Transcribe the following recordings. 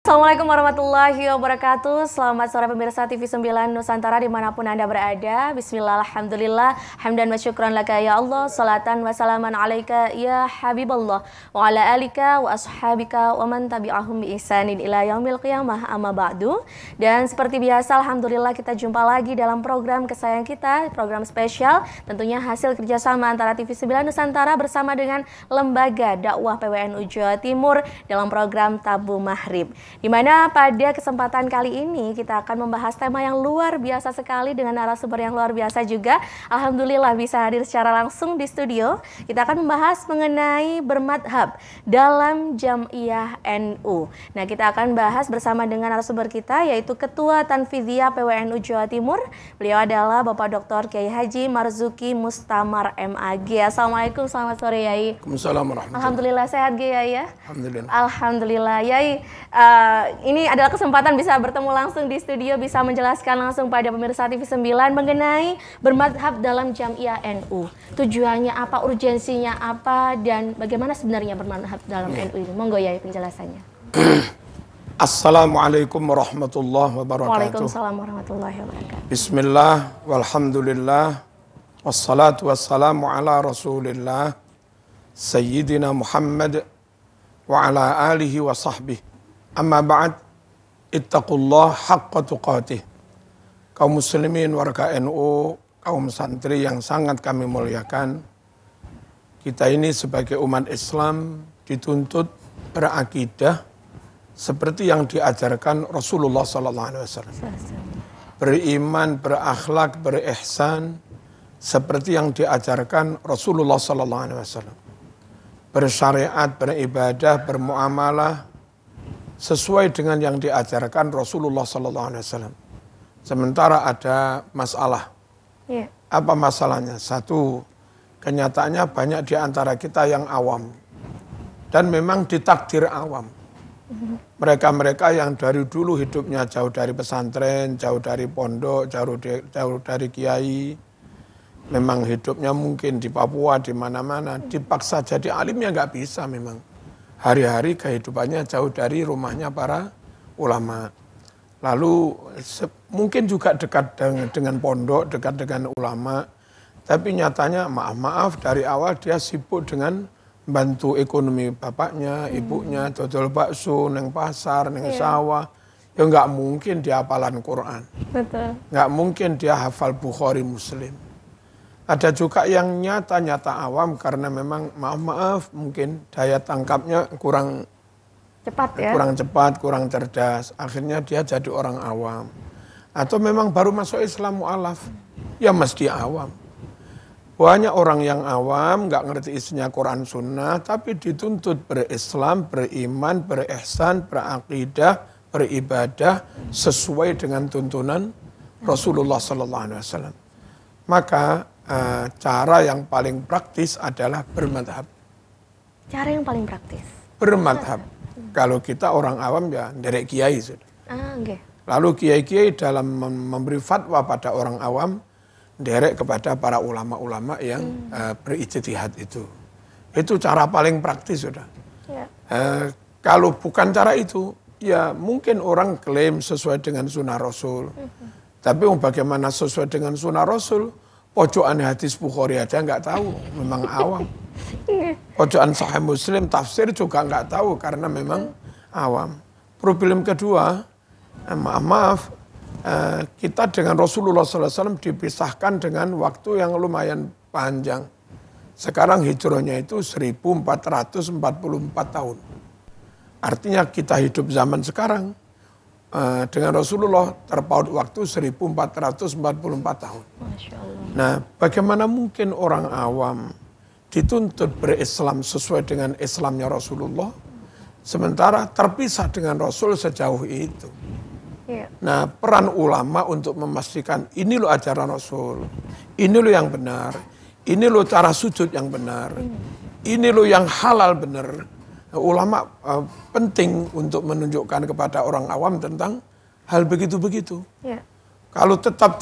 Assalamualaikum warahmatullahi wabarakatuh. Selamat sore pemirsa TV 9 Nusantara dimanapun Anda berada. Bismillah, alhamdulillah, hamdan wa syukran laka ya Allah, salatan wa salaman alaika ya Habiballah, wa ala alika wa ashabika wa man tabi'ahum bi ihsanin ila yaumil qiyamah, amma ba'du. Dan seperti biasa, alhamdulillah kita jumpa lagi dalam program kesayangan kita, program spesial, tentunya hasil kerjasama antara TV 9 Nusantara bersama dengan Lembaga Dakwah PWNU Jawa Timur dalam program Tabung Maghrib. Di mana pada kesempatan kali ini kita akan membahas tema yang luar biasa sekali dengan narasumber yang luar biasa juga. Alhamdulillah bisa hadir secara langsung di studio. Kita akan membahas mengenai bermadhab dalam Jam'iyah NU. Nah, kita akan bahas bersama dengan narasumber kita yaitu Ketua Tanfidhiyah PWNU Jawa Timur. Beliau adalah Bapak Dr. Kiai Haji Marzuki Mustamar MAG. Assalamualaikum, selamat sore Yai. Waalaikumsalam warahmatullahi. Alhamdulillah sehat Yai ya. Alhamdulillah. Alhamdulillah Yai. Ini adalah kesempatan bisa bertemu langsung di studio, bisa menjelaskan langsung pada pemirsa TV 9 mengenai bermadhab dalam Jam'iyah NU. Tujuannya apa, urgensinya apa, dan bagaimana sebenarnya bermadhab dalam NU ini. Monggo Yai penjelasannya. Assalamualaikum warahmatullahi wabarakatuh. Waalaikumsalam warahmatullahi wabarakatuh. Bismillah, walhamdulillah, wassalatu wassalamu ala rasulillah, Sayyidina Muhammad wa ala alihi wa sahbihi. Amma ba'd, ittaqullah haqqa tuqatih. Kaum muslimin warga NU, kaum santri yang sangat kami muliakan, kita ini sebagai umat Islam dituntut berakidah seperti yang diajarkan Rasulullah SAW. Beriman, berakhlak, berihsan seperti yang diajarkan Rasulullah SAW. Bersyariat, beribadah, bermuamalah sesuai dengan yang diajarkan Rasulullah SAW. Sementara ada masalah. Apa masalahnya? Satu, kenyataannya banyak di antara kita yang awam. Dan memang ditakdir awam. Mereka-mereka yang dari dulu hidupnya jauh dari pesantren, jauh dari pondok, jauh dari kiai. Memang hidupnya mungkin di Papua, di mana-mana. Dipaksa jadi alim ya nggak bisa memang. Hari-hari kehidupannya jauh dari rumahnya para ulama. Lalu mungkin juga dekat dengan pondok, dekat dengan ulama. Tapi nyatanya maaf dari awal dia sibuk dengan bantu ekonomi bapaknya, ibunya, dodol bakso, neng pasar, neng sawah. Ya nggak mungkin dia hafalan Quran. Betul. Nggak mungkin dia hafal Bukhari Muslim. Ada juga yang nyata-nyata awam karena memang maaf mungkin daya tangkapnya kurang cepat ya. Kurang cepat, kurang cerdas. Akhirnya dia jadi orang awam. Atau memang baru masuk Islam mu'alaf. Ya mesti awam. Banyak orang yang awam, nggak ngerti isinya Quran Sunnah, tapi dituntut berislam, beriman, berihsan, berakidah, beribadah sesuai dengan tuntunan Rasulullah SAW. Maka cara yang paling praktis adalah bermadhab. Cara yang paling praktis? Bermadhab. Kalau kita orang awam ya derek kiai sudah. Okay. Lalu kiai-kiai dalam memberi fatwa pada orang awam, derek kepada para ulama-ulama yang berijtihad itu. Itu cara paling praktis sudah. Kalau bukan cara itu, ya mungkin orang klaim sesuai dengan sunnah Rasul. Tapi bagaimana sesuai dengan sunnah Rasul? Pojokan hadis Bukhari aja nggak tahu, memang awam. Pojokan Sahih Muslim tafsir juga nggak tahu karena memang awam. Problem kedua, maaf, kita dengan Rasulullah SAW dipisahkan dengan waktu yang lumayan panjang. Sekarang hijrahnya itu 1444 tahun. Artinya kita hidup zaman sekarang dengan Rasulullah terpaut waktu 1444 tahun. Masya Allah. Nah, bagaimana mungkin orang awam dituntut berislam sesuai dengan Islamnya Rasulullah, sementara terpisah dengan Rasul sejauh itu. Nah, peran ulama untuk memastikan ini loh ajaran Rasul, ini loh yang benar, ini loh cara sujud yang benar, ini loh yang halal benar. Ulama penting untuk menunjukkan kepada orang awam tentang hal begitu-begitu. Kalau tetap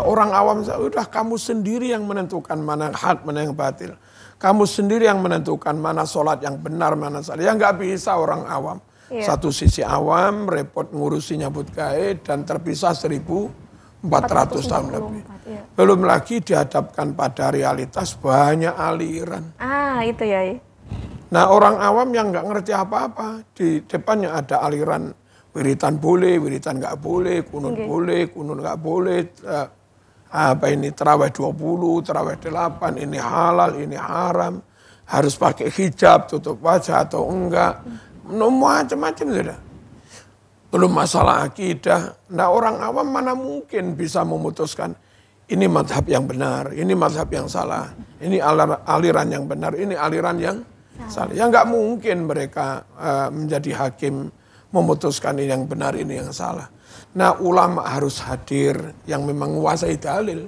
orang awam, udah kamu sendiri yang menentukan mana hak, mana yang batil. Kamu sendiri yang menentukan mana sholat yang benar, mana salah. Ya nggak bisa orang awam. Iya. Satu sisi awam, repot ngurusi nyambut gawe dan terpisah 1400 tahun lebih. Iya. Belum lagi dihadapkan pada realitas banyak aliran. Itu ya. Nah orang awam yang nggak ngerti apa-apa, di depannya ada aliran wiritan boleh, wiritan nggak boleh, kunut boleh, kunut nggak boleh, terawih 20, terawih 8, ini halal, ini haram, harus pakai hijab, tutup wajah atau enggak, macam-macam sudah. Belum masalah akidah. Nah orang awam mana mungkin bisa memutuskan ini mazhab yang benar, ini mazhab yang salah, ini aliran yang benar, ini aliran yang salah. Ya nggak mungkin mereka menjadi hakim memutuskan ini yang benar, ini yang salah. Nah ulama harus hadir yang memang menguasai dalil,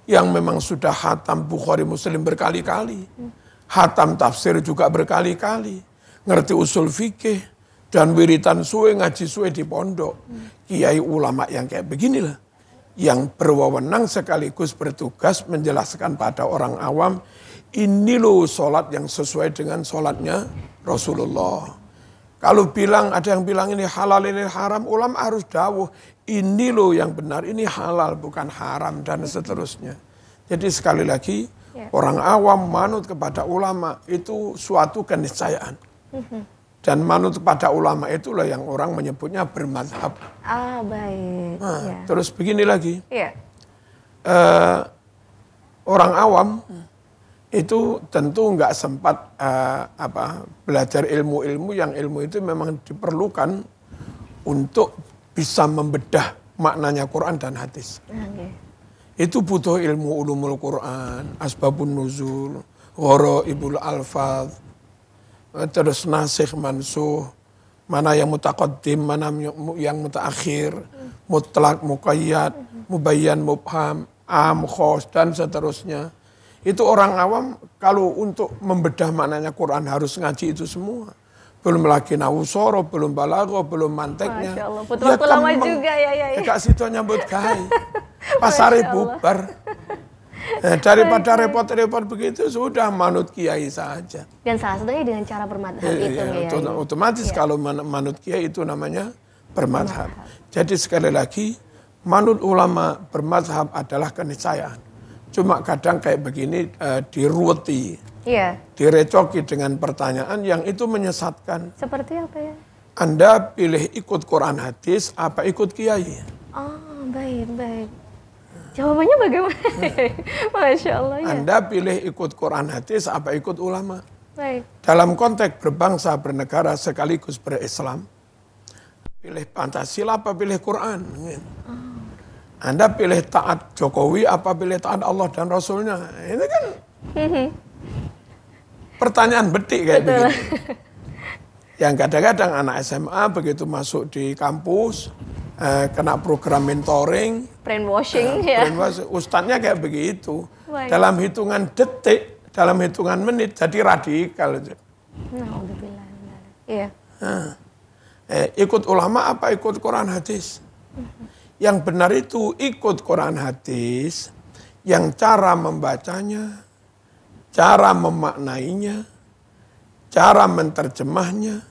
yang memang sudah hatam Bukhari Muslim berkali-kali, hatam tafsir juga berkali-kali, ngerti usul fikih, dan wiritan suwe, ngaji suwe di pondok. Kiai ulama yang kayak beginilah, yang berwenang sekaligus bertugas menjelaskan pada orang awam, ini loh sholat yang sesuai dengan sholatnya Rasulullah. Kalau ada yang bilang ini halal, ini haram, ulama harus dawuh, ini loh yang benar, ini halal bukan haram dan seterusnya. Jadi sekali lagi, orang awam manut kepada ulama itu suatu keniscayaan. Dan manut kepada ulama itulah yang orang menyebutnya bermazhab. Baik. Nah, terus begini lagi. Iya. Orang awam itu tentu nggak sempat belajar ilmu-ilmu yang ilmu itu memang diperlukan untuk bisa membedah maknanya Quran dan hadis. Itu butuh ilmu ulumul Quran, asbabun nuzul, gharaibul alfaz, terus nasikh mansuh, mana yang mutaqaddim, mana yang mutaakhir, mutlak, muqayyad, mubayyan, mubham, am, khos, dan seterusnya. Itu orang awam kalau untuk membedah maknanya Quran harus ngaji itu semua. Belum lagi nawusoro, belum balago, belum manteknya. Masya Allah, putra ulama juga ya. Kak situ nyambut gai. Pasare bubar. Daripada repot-repot begitu sudah manut kiai saja. Dan salah satunya dengan cara bermadhab itu. Otomatis kalau manut kiai itu namanya bermadhab. Jadi sekali lagi manut ulama bermadhab adalah keniscayaan. Cuma kadang kayak begini diruweti, direcoki dengan pertanyaan yang itu menyesatkan. Seperti apa ya? Anda pilih ikut Quran hadis apa ikut kiai? Baik. Jawabannya bagaimana? Masya Allah ya. Anda pilih ikut Quran hadis apa ikut ulama? Baik. Dalam konteks berbangsa, bernegara sekaligus berislam, pilih Pancasila apa pilih Quran? Anda pilih taat Jokowi apa pilih taat Allah dan Rasulnya? Ini kan pertanyaan betik kayak begitu. Yang kadang-kadang anak SMA begitu masuk di kampus, kena program mentoring. Brainwashing Ustadznya kayak begitu. Baik. Dalam hitungan detik, dalam hitungan menit jadi radikal. Iya. Ikut ulama apa ikut Quran hadis? Yang benar itu ikut Quran hadis yang cara membacanya, cara memaknainya, cara menterjemahnya,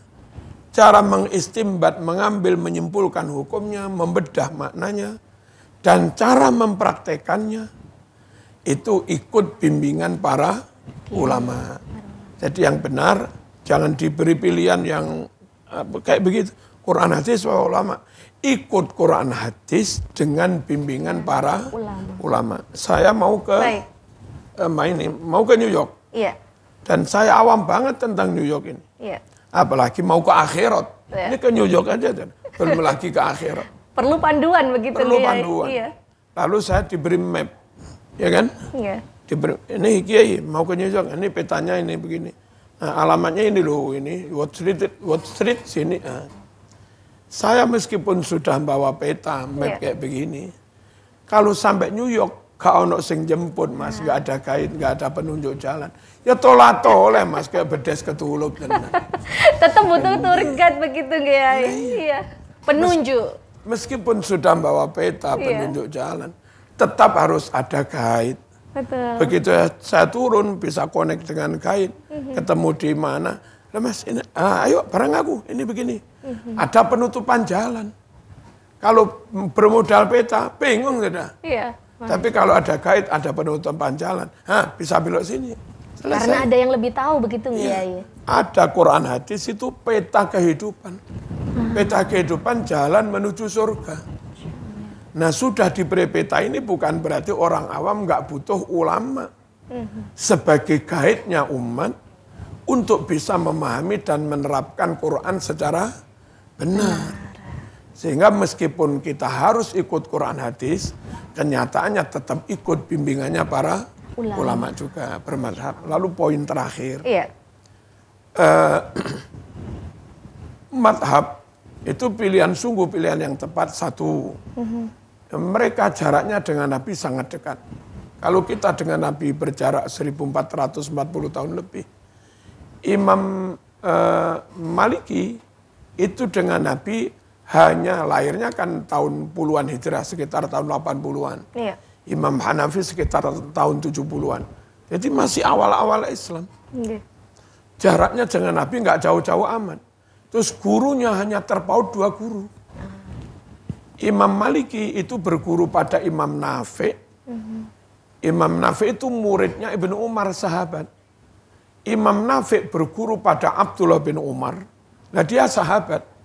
cara mengistimbat, mengambil, menyimpulkan hukumnya, membedah maknanya, dan cara mempraktekannya itu ikut bimbingan para ulama. Jadi yang benar jangan diberi pilihan yang kayak begitu. Quran hadis wah ulama. Ikut Quran hadis dengan bimbingan para ulama. Saya mau ke mau ke New York. Iya. Dan saya awam banget tentang New York ini. Iya. Apalagi mau ke akhirat. Ini ke New York aja, belum lagi ke akhirat. Perlu panduan begitu. Perlu panduan. Iya. Lalu saya diberi map, ya kan? Iya. Ini kiai mau ke New York, ini petanya ini begini. Nah, alamatnya ini loh, ini Wall Street sini. Nah. Saya meskipun sudah bawa peta map kayak begini, kalau sampai New York gak ono sing jemput mas, gak ada guide, gak ada penunjuk jalan. Ya tolak-tolak mas, kayak bedes ketulup. Tetap butuh tour guide begitu ya? Iya. Penunjuk. Meskipun sudah bawa peta penunjuk jalan, tetap harus ada guide. Betul. Begitu saya turun bisa connect dengan guide, ketemu di mana. Lah Mas, ini, ayo bareng aku, ini begini. Ada penutupan jalan. Kalau bermodal peta, bingung tidak? Iya. Tapi kalau ada guide, ada penutupan jalan, bisa belok sini. Selesai. Karena ada yang lebih tahu begitu nggak ya? Ada Quran hadis itu peta kehidupan. Peta kehidupan jalan menuju surga. Nah sudah diberi peta ini bukan berarti orang awam nggak butuh ulama. Sebagai guide-nya umat untuk bisa memahami dan menerapkan Quran secara benar. Sehingga meskipun kita harus ikut Quran hadis, kenyataannya tetap ikut bimbingannya para ulama juga bermadhab. Lalu poin terakhir, madhab itu pilihan sungguh pilihan yang tepat satu. Mereka jaraknya dengan Nabi sangat dekat. Kalau kita dengan Nabi berjarak 1440 tahun lebih, Imam Maliki itu dengan Nabi hanya lahirnya kan tahun puluhan Hijrah, sekitar tahun 80-an. Iya. Imam Hanafi sekitar tahun 70-an. Jadi masih awal-awal Islam. Iya. Jaraknya dengan Nabi nggak jauh-jauh amat. Terus gurunya hanya terpaut 2 guru. Imam Maliki itu berguru pada Imam Nafi'. Imam Nafi' itu muridnya Ibnu Umar, sahabat. Imam Nafi' berguru pada Abdullah bin Umar. Nah dia sahabat.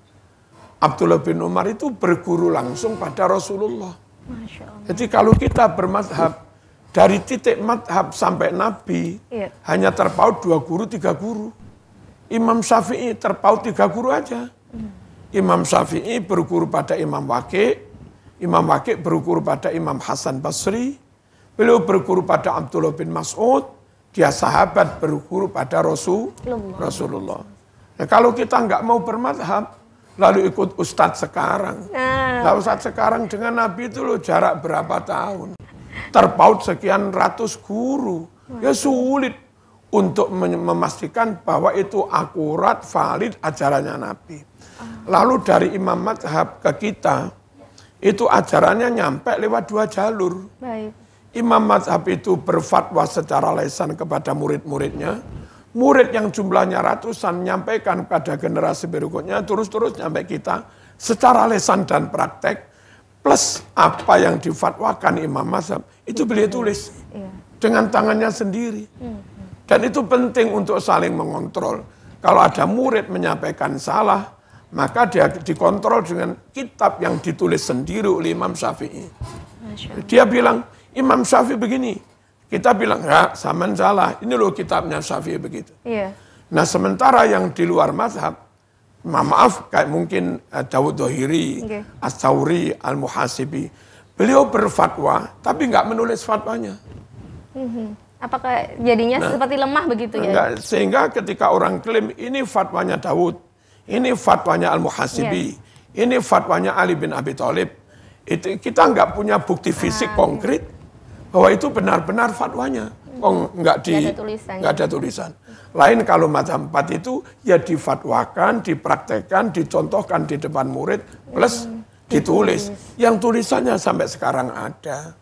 Abdullah bin Umar itu berguru langsung pada Rasulullah. Masya Allah. Jadi kalau kita bermadhab, dari titik madhab sampai Nabi, hanya terpaut 2 guru, 3 guru. Imam Syafi'i terpaut 3 guru aja. Imam Syafi'i berguru pada Imam Waqi', Imam Waqi' berguru pada Imam Hasan Basri, beliau berguru pada Abdullah bin Mas'ud, dia sahabat berguru pada Rasulullah. Nah, kalau kita nggak mau bermadhab, lalu ikut ustadz sekarang. Nah, ustadz sekarang dengan Nabi itu loh jarak berapa tahun. Terpaut sekian ratus guru. Ya sulit untuk memastikan bahwa itu akurat, valid ajarannya Nabi. Lalu dari imam madhab ke kita, itu ajarannya nyampe lewat 2 jalur. Baik. Imam madhab itu berfatwa secara lisan kepada murid-muridnya. Murid yang jumlahnya ratusan menyampaikan pada generasi berikutnya, terus-terus sampai kita secara lesan dan praktek, plus apa yang difatwakan imam mazhab, itu beliau tulis dengan tangannya sendiri. Dan itu penting untuk saling mengontrol. Kalau ada murid menyampaikan salah, maka dia dikontrol dengan kitab yang ditulis sendiri oleh Imam Syafi'i. Dia bilang, Imam Syafi'i begini. Kita bilang, ya zaman salah, ini loh kitabnya Syafi'i begitu. Iya. Nah sementara yang di luar mazhab, maaf kayak mungkin Dawud Dhahiri, As-Sawri, Al-Muhasibi, beliau berfatwa tapi nggak menulis fatwanya. Apakah jadinya seperti lemah begitu ya? Enggak, sehingga ketika orang klaim ini fatwanya Dawud, ini fatwanya Al-Muhasibi, ini fatwanya Ali bin Abi Thalib, itu kita nggak punya bukti fisik konkret bahwa itu benar-benar fatwanya. Nggak ada tulisan. Lain kalau mazhab 4 itu ya difatwakan, dipraktekkan, dicontohkan di depan murid, plus ditulis. Yang tulisannya sampai sekarang ada.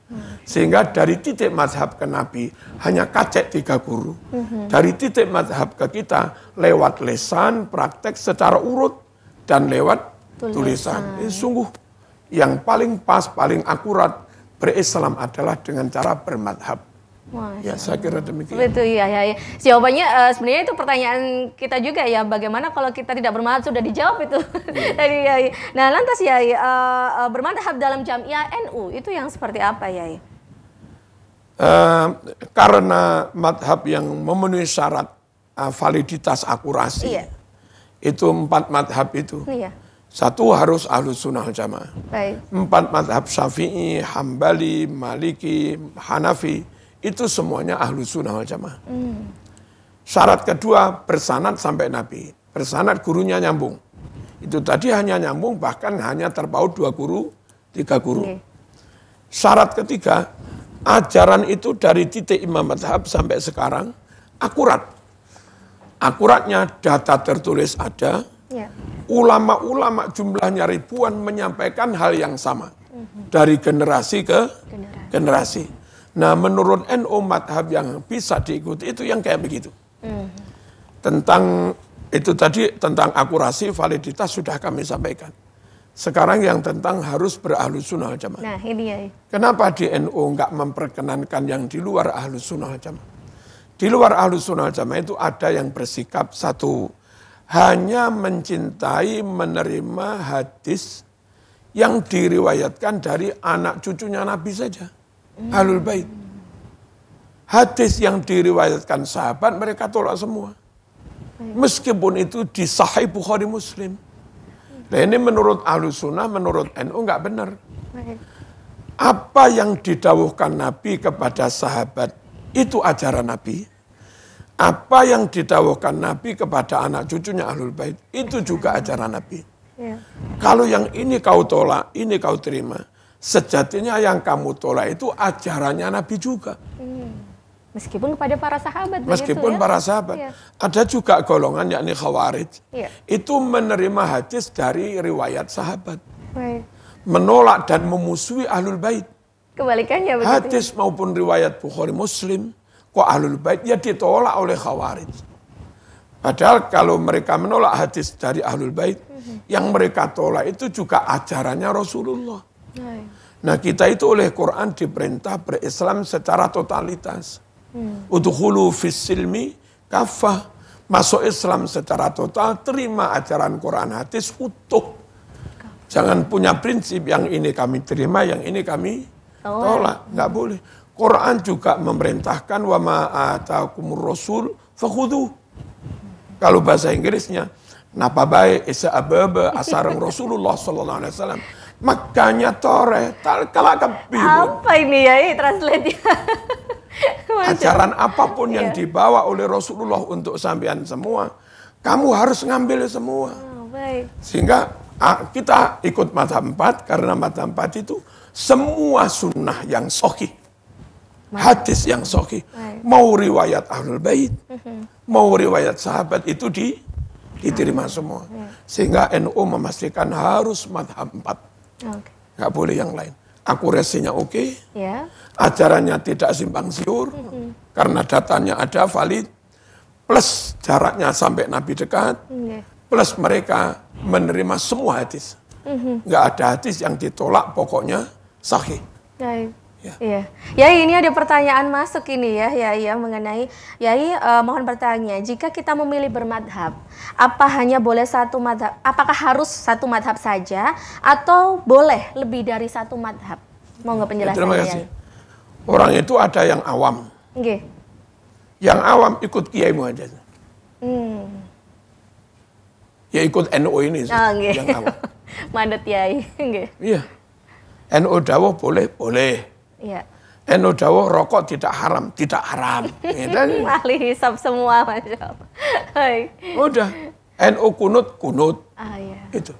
Sehingga dari titik mazhab ke Nabi hanya kacek 3 guru. Dari titik mazhab ke kita lewat lesan, praktek secara urut, dan lewat tulisan. Ini sungguh yang paling pas, paling akurat berislam adalah dengan cara bermadhab. Ya, saya kira demikian. Betul ya. Jawabannya sebenarnya itu pertanyaan kita juga ya. Bagaimana kalau kita tidak bermadhab, sudah dijawab itu. Nah, lantas ya bermadhab dalam Jamiah NU itu yang seperti apa ya? Karena madhab yang memenuhi syarat validitas akurasi, itu 4 madhab itu. Iya. 1 harus Ahlus Sunnah wal Jamaah. 4 madhab Syafi'i, Hambali, Maliki, Hanafi, itu semuanya Ahlus Sunnah wal Jamaah. Syarat kedua bersanad sampai Nabi. Bersanad gurunya nyambung. Itu tadi hanya nyambung, bahkan hanya terpaut 2 guru, 3 guru. Syarat ketiga, ajaran itu dari titik imam madhab sampai sekarang akurat. Akuratnya data tertulis ada. Ulama-ulama jumlahnya ribuan menyampaikan hal yang sama. Dari generasi ke generasi. Nah menurut NU madhab yang bisa diikuti itu yang kayak begitu. Tentang Itu tadi tentang akurasi, validitas sudah kami sampaikan. Sekarang yang tentang harus berahlus sunnah wal jamaah. Nah ini ya. Kenapa di NU nggak memperkenankan yang di luar ahlus sunnah wal jamaah? Di luar ahlus sunnah wal jamaah itu ada yang bersikap satu, hanya mencintai, menerima hadis yang diriwayatkan dari anak cucunya Nabi saja. Ahlul Bait. Hadis yang diriwayatkan sahabat mereka tolak semua. Meskipun itu di Sahih Bukhari Muslim. Nah ini menurut Ahlus Sunnah, menurut NU nggak benar. Apa yang didawuhkan Nabi kepada sahabat itu ajaran Nabi. Apa yang didawuhkan Nabi kepada anak cucunya Ahlul Bait itu juga ajaran Nabi. Ya. Kalau yang ini kau tolak, ini kau terima. Sejatinya yang kamu tolak itu ajarannya Nabi juga. Meskipun kepada para sahabat. Meskipun begitu, ya? para sahabat. Ya. Ada juga golongan yakni Khawarij. Ya. Itu menerima hadis dari riwayat sahabat. Baik. Menolak dan memusuhi Ahlul Bait. Kebalikannya begitu. Hadis maupun riwayat Bukhari Muslim, kok Ahlul Bait ya ditolak oleh Khawarij. Padahal kalau mereka menolak hadis dari Ahlul Bait, yang mereka tolak itu juga ajarannya Rasulullah. Nah kita itu oleh Quran diperintah berislam secara totalitas. Udkhulu fis silmi kafah. Masuk Islam secara total, terima ajaran Quran hadis utuh. Jangan punya prinsip yang ini kami terima, yang ini kami tolak. Nggak boleh. Quran juga memerintahkan wa ma atakumur rasul fakhudhu. Kalau bahasa Inggrisnya, napa baik isa ababa asarang Rasulullah sallallahu alaihi wasallam. Makanya tore talkala kebiru. Apa ini ya, translate-nya? Ajaran apapun yang dibawa oleh Rasulullah untuk sampean semua, kamu harus ngambil semua. Baik. Sehingga kita ikut mazhab 4 karena mazhab 4 itu semua sunnah yang sahih. Hadis yang sahih. Mau riwayat Ahlul Bait, mau riwayat sahabat itu diterima semua. Sehingga NU memastikan harus mazhab 4. Nggak boleh yang lain. Akurasinya oke, ya. Ajarannya tidak simpang siur, karena datanya ada valid, plus jaraknya sampai Nabi dekat, plus mereka menerima semua hadis. Nggak ada hadis yang ditolak, pokoknya sahih. Baik. Ya. Iya. Ya ini ada pertanyaan masuk ini ya, mengenai Yai mohon bertanya, jika kita memilih bermadhab, apa hanya boleh satu madhab? Apakah harus satu madhab saja atau boleh lebih dari satu madhab? Mau nggak penjelasannya? Terima kasih. Orang itu ada yang awam. Okay. Yang awam ikut Kiai Muhammad. Ya ikut NU ini sih, yang awam. Mandat Yai. Iya. NU dawuh boleh. Iya. NU dawuh rokok tidak haram. Ahli hisab semua, Masya Allah. Udah. NU kunut. Iya. Itu.